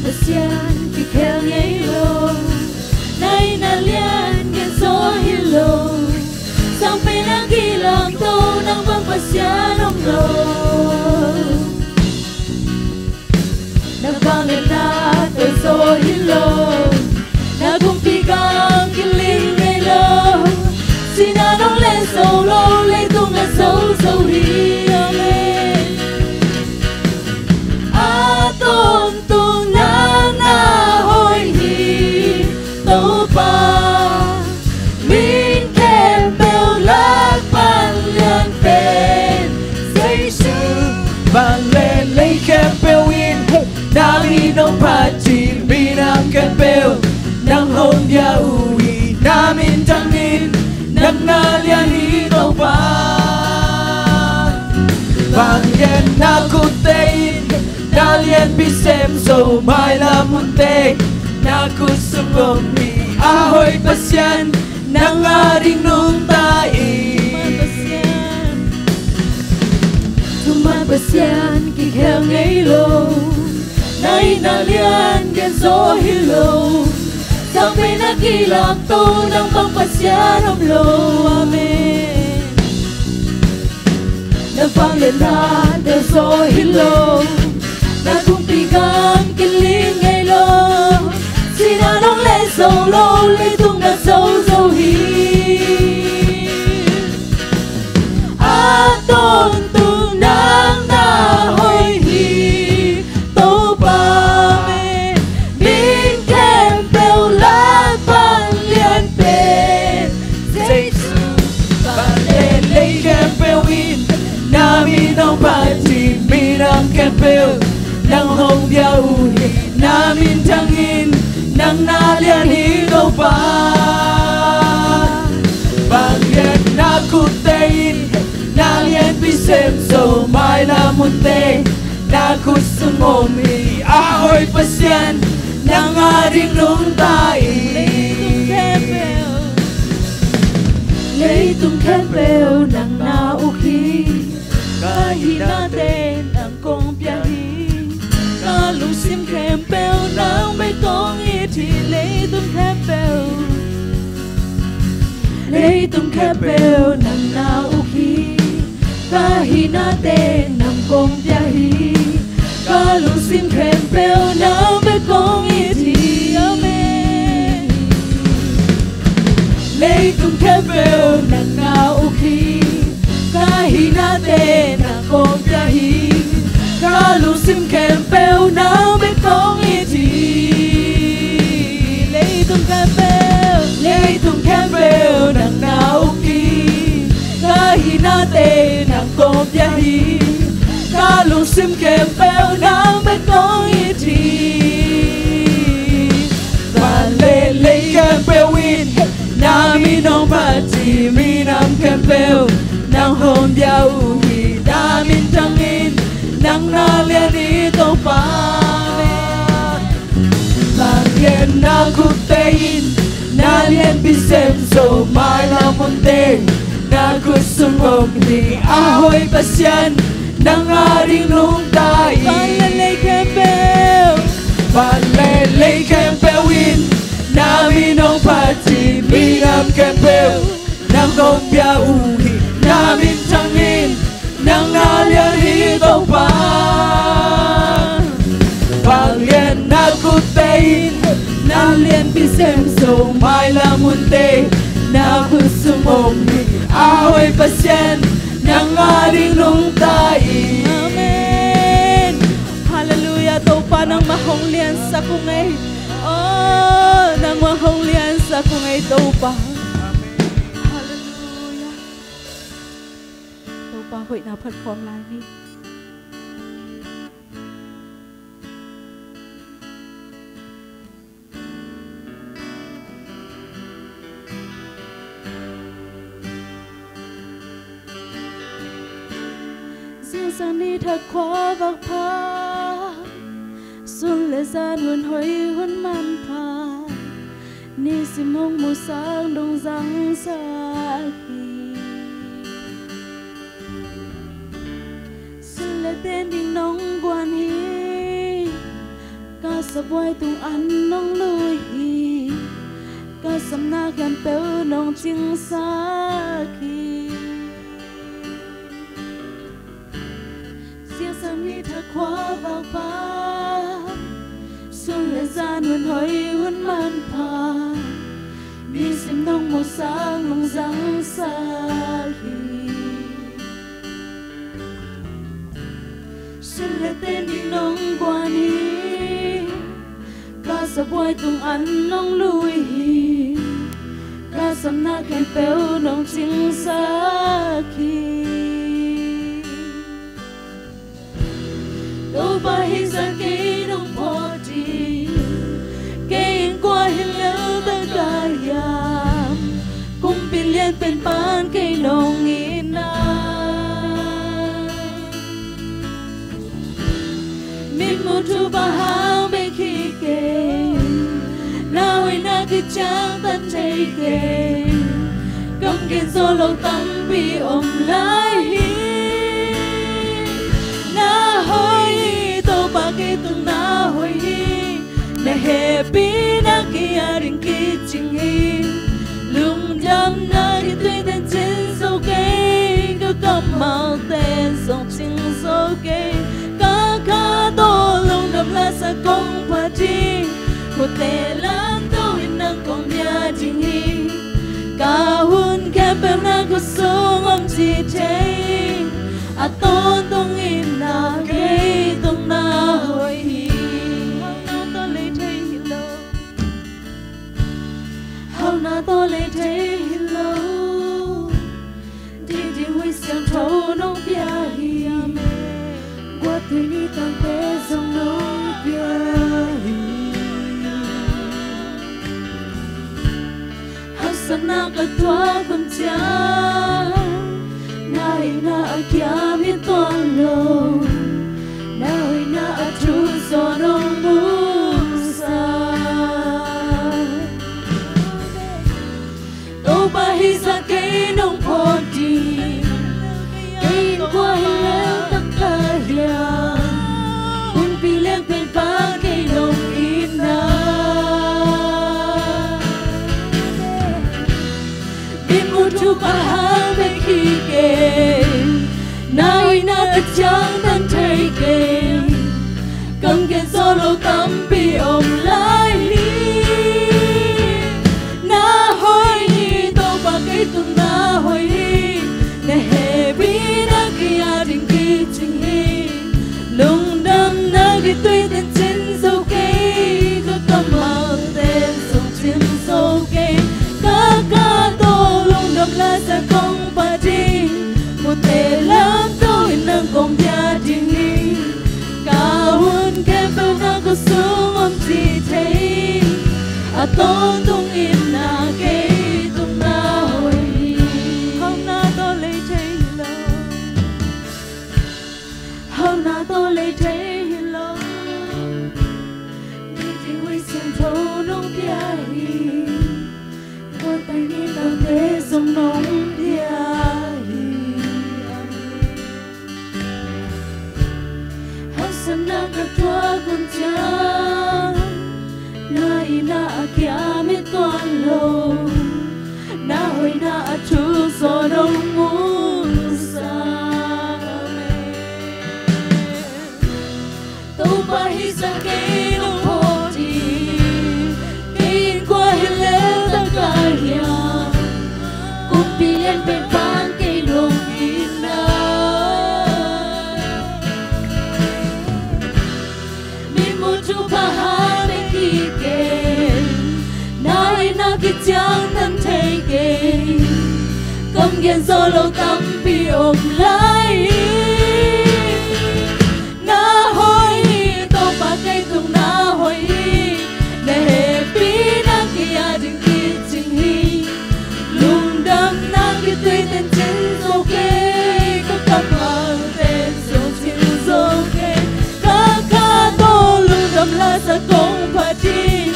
pasian kikel ngelo nay nalian gen so hilo sampai nagilang to ng magpasyan ng lo nagbangan na to so hilo nagumpigang kiling ngelo sinanong leso lo leitong na so so hiyame atong tung nang ahoy hi to pa min kempel lag panlian pen say su Bằng lên lấy kempel win Nami nong pachi Binang kempel Nang hong dia ui Namin tangin Nang nalian ikaw pa Bằng yen nakutein Nalian bisem So mai la munte Nakusumong mi Ahoy pasyan Nang aring nung tain Pasian kikel ngelo nay nalian gen so hilo sampai nagilang to ng pagpasyan ng lo amen nagpanglitan del so hilo nagumpigang kiling ngelo sinanong leso lo litong na so so hi atong tunang nahoy hi to pa me min kempel lag panlian pen say su Balelay kempel win Namin ang pati Minang kempel Nang hong dia uni Namin tangin Nang nalian ikaw pa Bagyan nakutein Nalian bisem So may namunte Nakusumomi Ahoy pasyan Nang aring nung Leitong kempel nang nauki kahit natin ang kong biyahe kalusim kempel nang may kong iti Leitong kempel nang nauki kahit natin ang kong biyahe kalusim kempel nang may kong iti amen Leitong kempel nang nauki kahit natin akong biyahe kalusim kempel nang may kong iti Leitong kempel nang nauki kahit natin akong biyahe kalusim kempel nang may kong iti Balelay kempel win Namin ang pati Minang kempel Nang hong dia ui Namin tangin Nang nalian ikaw pa Bagyan nakutein Nalian bisem So may lamunte Nagusumong ni Ahoy pasyan Nang aring nung tain Balelay kempel win Namin ang pati Minang kempel Nang hong dia ui Namin tangin Nang nalian ikaw pa Bagyan nakutein Nalian bisem So may lamunte Nakusumong ni Ahoy pasyan Nang aring nung tain Amen. Hallelujah. Tau pa ng mahonglian sa kungay. Oh, ng mahonglian sa kungay tau pa. Hallelujah. Tau pa hoy naพัดของลายนี้ sang ni thật khó vạc phá xuân lệ gian huân hối huân man phá ni sim hông mù sáng đông răng xa kỳ xuân lệ tên đình nông quan hi ca sa boy tung an nong lui hi ca sam na gan peu nong ching sa khi sia sam ni tha khwa vào pa xuân lệ gian huân hồi huân man pa đi xem nông một sáng nông răng xa hi xuân lệ tên đi nông qua đi ca sa boy tung ăn nông lui hi ca sam na khen peu nông ching sa khi đâu ba hi sa ki nông po đi cây qua hi lỡ ta cả ya cùng pin liên bên ban cây nông ina mình một thu ba hang bên khi kề na hồi na cứ trang tan chạy kề cầm kiên do lâu tâm bị ôm lại hi na hồi tô ba cây tung na hồi hi na happy na kia đình kia chinh hi lung đam na đi tuy tên trên sâu cây cứ cầm màu tên sông chinh sâu cây cá tô lung đam la sa công pa chi một tê lan tô in na công nhà chinh hi cả hun kẹp em na cứ sung om chi thế à tôn tung in na cây tung na hồi hi hao na to lấy thế lâu đi đi huy sang thâu nông bia hi qua tuổi đi tăng thế dòng nông bia hi hao san na cả tua con cha na kia mi toàn lâu na chu so nông buông xa ba hi sa cây nông po đi cây qua hi leo tất cả ya kun pi lên bên ba cây nông ina bin mu chu ba hang bên khi kề na tất chẳng tan thấy kề cầm kiên gió lâu tâm bị ôm lại tung na hồi hi na happy na kia đình kia chinh hi lung đam na kia tuy tên trên sâu cây có cầm màu tên sông trên sâu cây cá tô lung đam la sa công pa đi một tê lan tôi nâng công gia đình hi cả huân kẹp bao na có sung om chi thấy à tôn tung in na cây na to lấy thế lâu đi đi huy xem thâu nông bia hi qua tay đi tao thế dòng nông bia hi hao san na cả tua con cha na kia mi toàn lâu na hồi na chu so nông muôn xa ba hi sa cây nông po đi cây qua hi leo tất cả ya cùng pi lên bên ban cây nông ina mi mu chu pa ha bên khi kề na kia chẳng tan thấy kề cầm kiên gió lâu tâm bị ôm lại cây tung na hồi hi na happy na kia đình kia chinh hi lung đam na kia tuy tên trên sâu cây có cầm màu tên sông trên sâu cây cá tô lung đam la sa công pa đi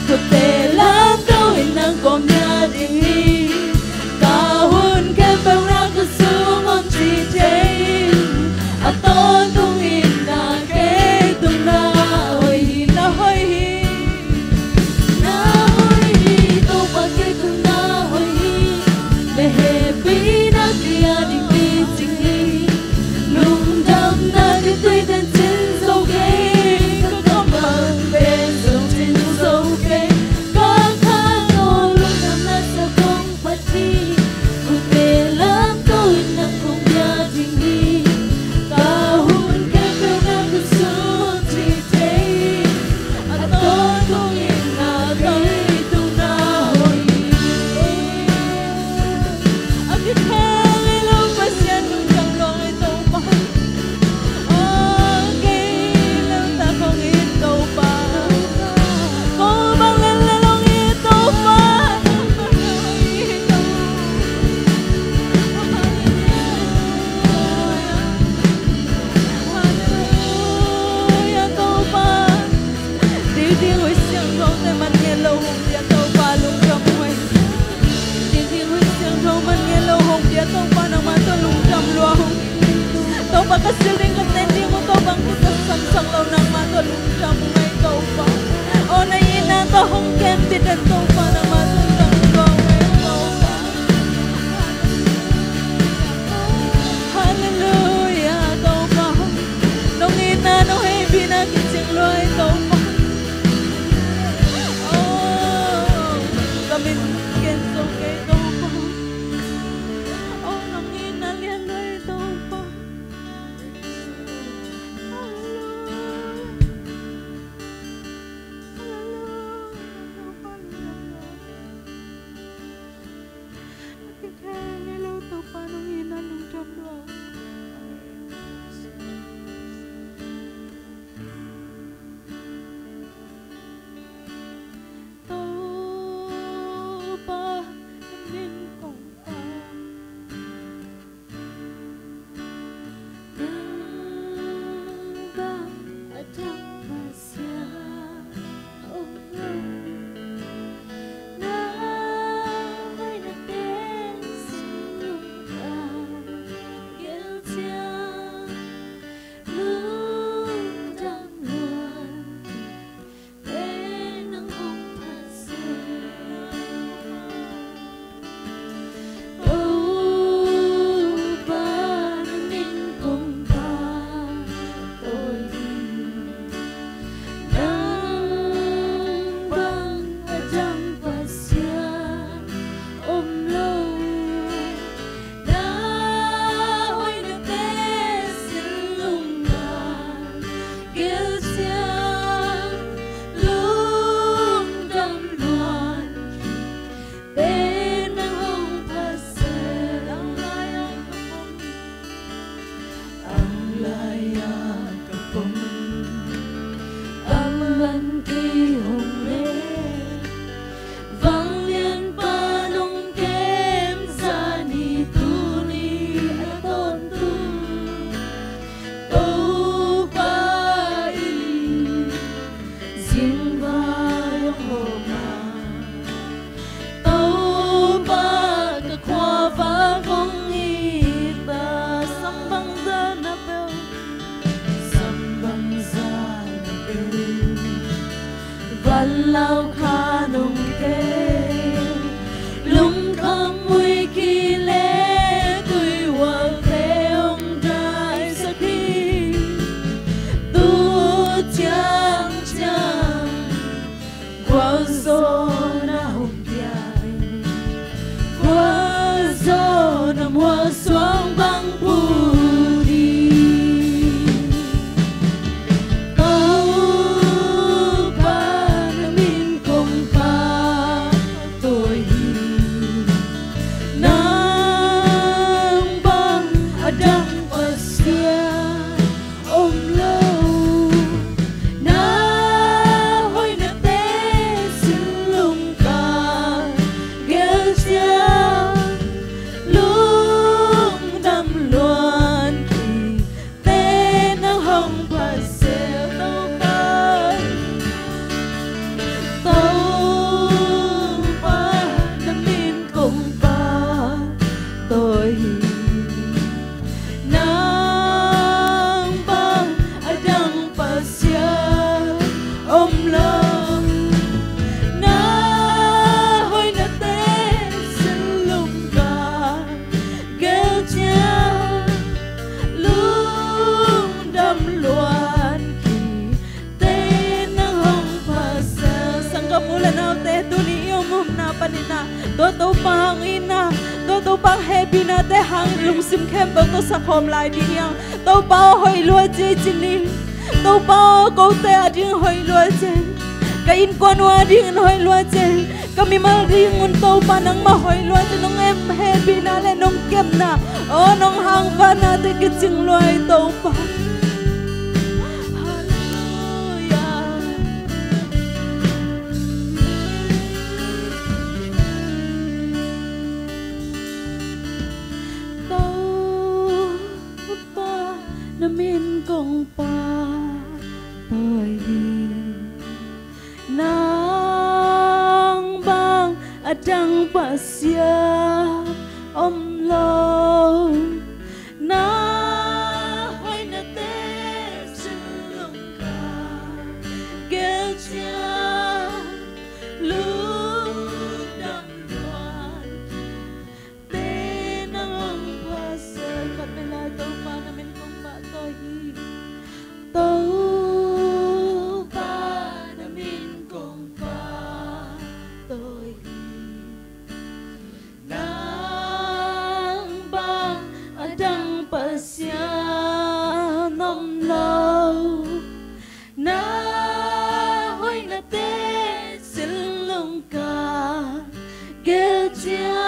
một tê lan tô in nang công nhà đình hi cả hun kẹp bao na cứ sung om chi thiên hối xiang rong te man nghe lâu hồng bia tàu ba lung trăm huay thiên thiên hối xiang rong man nghe lâu hồng bia tàu ba nang man to lung trăm luang tàu ba ka siling ka ten ding tàu bang kita sang sang lâu nang man to lung trăm huay tàu ba o na ina to hong ken ti den tàu ba nang man to sang luang huay tàu ba hallelujah tàu ba nong ina no hey bina kising loy tàu ba kami ken so kay tàu ba o nong ina lian loy tàu ba lao kha nung ke lung kham mui ki le tui wa te ông trai sa khi tu chang chang qua gió nào dài qua gió nằm hoa xoang băng Toto pang ina, toto pang happy na te hang lung sim kem bang to sa khom lai di yang, to pa hoi lua je chinin, to pa ko te ading hoi lua je, ka in kon wa ding hoi lua je, kami mal ding un to pa nang ma hoi lua je nong em happy na le nong kem na, oh nong hang va na te ke ching loi to pa. Namin kong pa tôi pasya om lo na hoy na te sulong ka gel cha ludam luan te nang pasya kapila to pa namin kung patohi to pa namin kung patohi nang bang adang pasya nom lo na hoy na te silong ka gel chia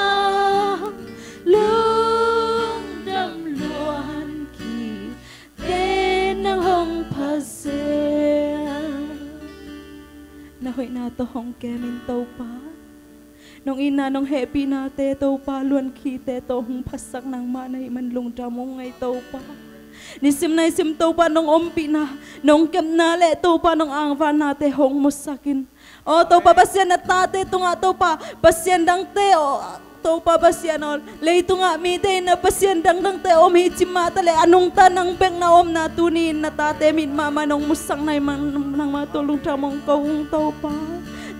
lung đam luan ki te nang hong pasya na hoy na to hong kemin to pa nong ina nong happy na te to pa luan ki te to hong pasak nang manay man lung damong ngay to pa nisim na isim to pa nong ompi na nong kem na le to pa nong angva na te hong musakin o to pa basyan na tate to nga to pa basyan dang te o to pa basyan o le ito nga mi te na basyan dang te o mi chimata le anong tanang beng na om na tunin na tate min mama nong musang na nang matulong damong kawong to pa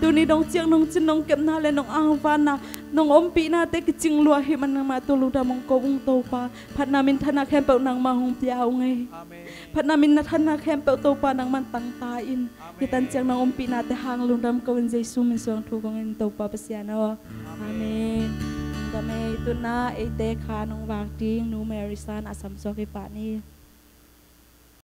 tuni dong chiang nong chin nong kem na le nong angvan na nong ompi na te kiching lua hi man nang matulong damong kawong to pa phat namin thana kempel nang mahong piao ngay phat namin na thana kempel to pa nang man tang tain kitan chiang nong ompi na te hang lung dam kawin jesu min suang thu kong to pa pasiano amen kami itu na ite kha nong wang ting nu merisan asam so ki pa ni